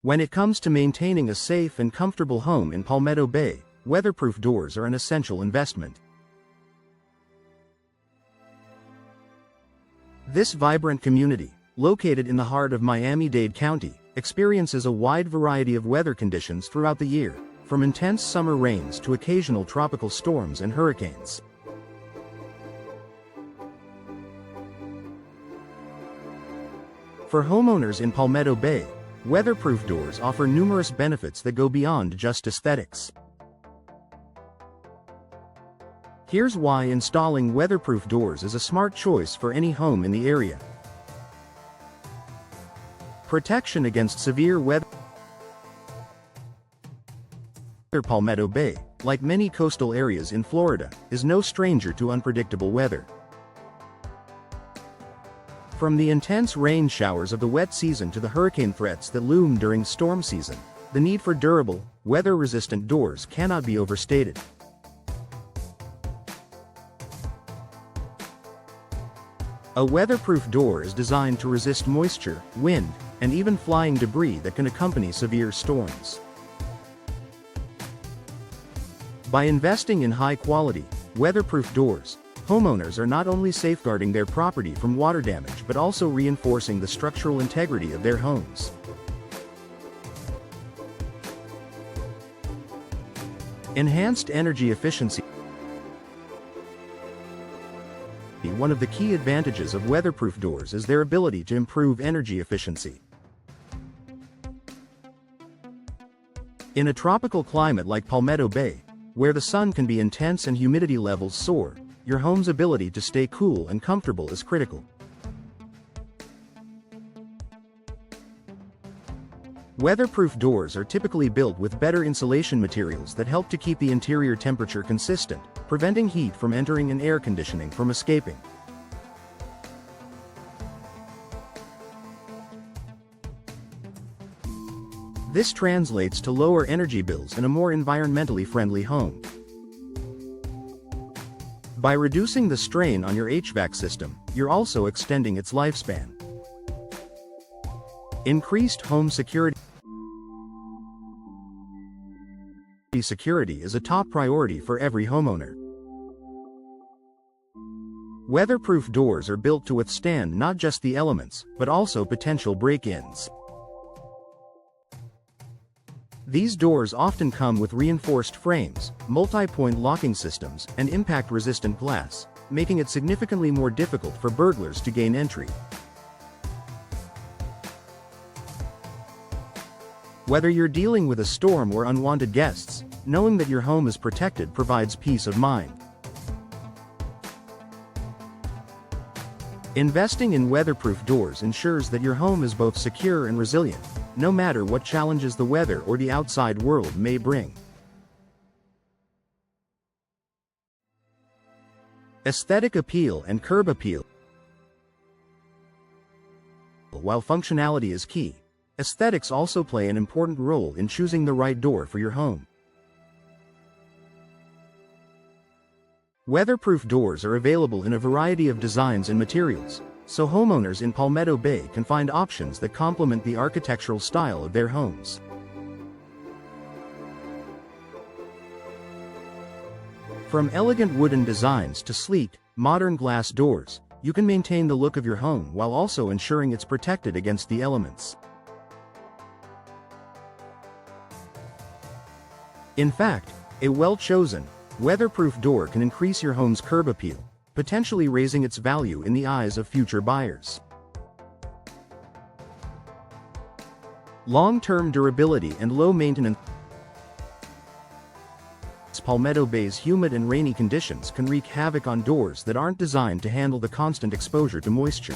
When it comes to maintaining a safe and comfortable home in Palmetto Bay, weatherproof doors are an essential investment. This vibrant community, located in the heart of Miami-Dade County, experiences a wide variety of weather conditions throughout the year, from intense summer rains to occasional tropical storms and hurricanes. For homeowners in Palmetto Bay, weatherproof doors offer numerous benefits that go beyond just aesthetics. Here's why installing weatherproof doors is a smart choice for any home in the area. Protection against severe weather. Palmetto Bay, like many coastal areas in Florida, is no stranger to unpredictable weather. From the intense rain showers of the wet season to the hurricane threats that loom during storm season, the need for durable, weather-resistant doors cannot be overstated. A weatherproof door is designed to resist moisture, wind, and even flying debris that can accompany severe storms. By investing in high-quality, weatherproof doors, homeowners are not only safeguarding their property from water damage but also reinforcing the structural integrity of their homes. Enhanced energy efficiency. One of the key advantages of weatherproof doors is their ability to improve energy efficiency. In a tropical climate like Palmetto Bay, where the sun can be intense and humidity levels soar, your home's ability to stay cool and comfortable is critical. Weatherproof doors are typically built with better insulation materials that help to keep the interior temperature consistent, preventing heat from entering and air conditioning from escaping. This translates to lower energy bills in a more environmentally friendly home. By reducing the strain on your HVAC system, you're also extending its lifespan. Increased home security. Security is a top priority for every homeowner. Weatherproof doors are built to withstand not just the elements, but also potential break-ins. These doors often come with reinforced frames, multi-point locking systems, and impact-resistant glass, making it significantly more difficult for burglars to gain entry. Whether you're dealing with a storm or unwanted guests, knowing that your home is protected provides peace of mind. Investing in weatherproof doors ensures that your home is both secure and resilient, no matter what challenges the weather or the outside world may bring. Aesthetic appeal and curb appeal. While functionality is key, aesthetics also play an important role in choosing the right door for your home. Weatherproof doors are available in a variety of designs and materials, so homeowners in Palmetto Bay can find options that complement the architectural style of their homes. From elegant wooden designs to sleek, modern glass doors, you can maintain the look of your home while also ensuring it's protected against the elements. In fact, a well-chosen, weatherproof door can increase your home's curb appeal, potentially raising its value in the eyes of future buyers. Long-term durability and low maintenance. Palmetto Bay's humid and rainy conditions can wreak havoc on doors that aren't designed to handle the constant exposure to moisture.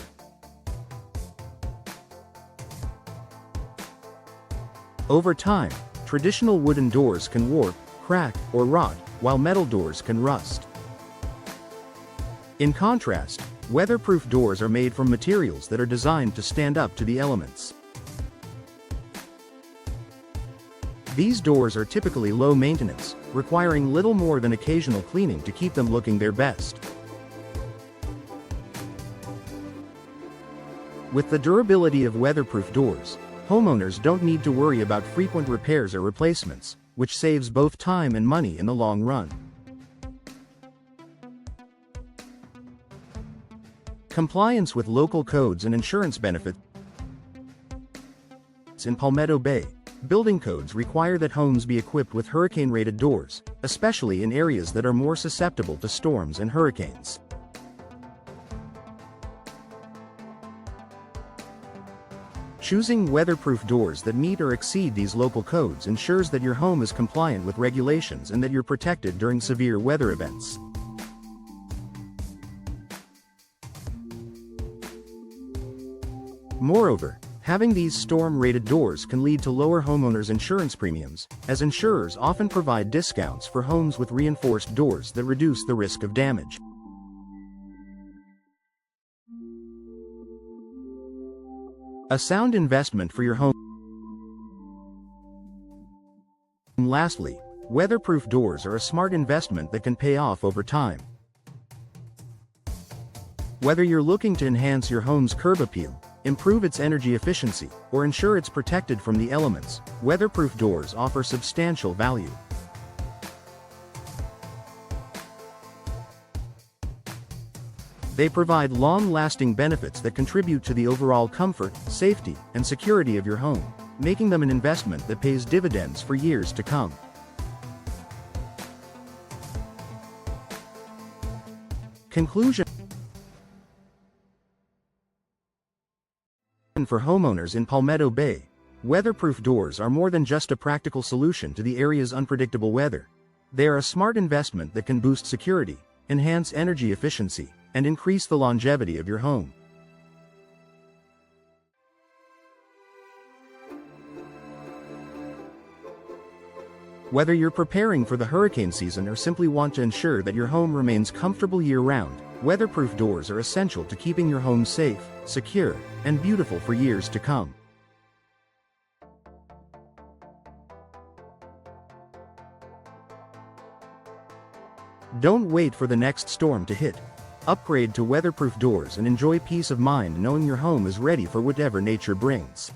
Over time, traditional wooden doors can warp, crack, or rot, while metal doors can rust. In contrast, weatherproof doors are made from materials that are designed to stand up to the elements. These doors are typically low maintenance, requiring little more than occasional cleaning to keep them looking their best. With the durability of weatherproof doors, Homeowners don't need to worry about frequent repairs or replacements, which saves both time and money in the long run. Compliance with local codes and insurance benefits. In Palmetto Bay, building codes require that homes be equipped with hurricane-rated doors, especially in areas that are more susceptible to storms and hurricanes. Choosing weatherproof doors that meet or exceed these local codes ensures that your home is compliant with regulations and that you're protected during severe weather events. Moreover, having these storm-rated doors can lead to lower homeowners' insurance premiums, as insurers often provide discounts for homes with reinforced doors that reduce the risk of damage. A sound investment for your home. Lastly, weatherproof doors are a smart investment that can pay off over time. Whether you're looking to enhance your home's curb appeal, improve its energy efficiency, or ensure it's protected from the elements, weatherproof doors offer substantial value. They provide long-lasting benefits that contribute to the overall comfort, safety, and security of your home, making them an investment that pays dividends for years to come. Conclusion. For homeowners in Palmetto Bay, weatherproof doors are more than just a practical solution to the area's unpredictable weather. They are a smart investment that can boost security, enhance energy efficiency, and increase the longevity of your home. Whether you're preparing for the hurricane season or simply want to ensure that your home remains comfortable year-round, weatherproof doors are essential to keeping your home safe, secure, and beautiful for years to come. Don't wait for the next storm to hit. Upgrade to weatherproof doors and enjoy peace of mind knowing your home is ready for whatever nature brings.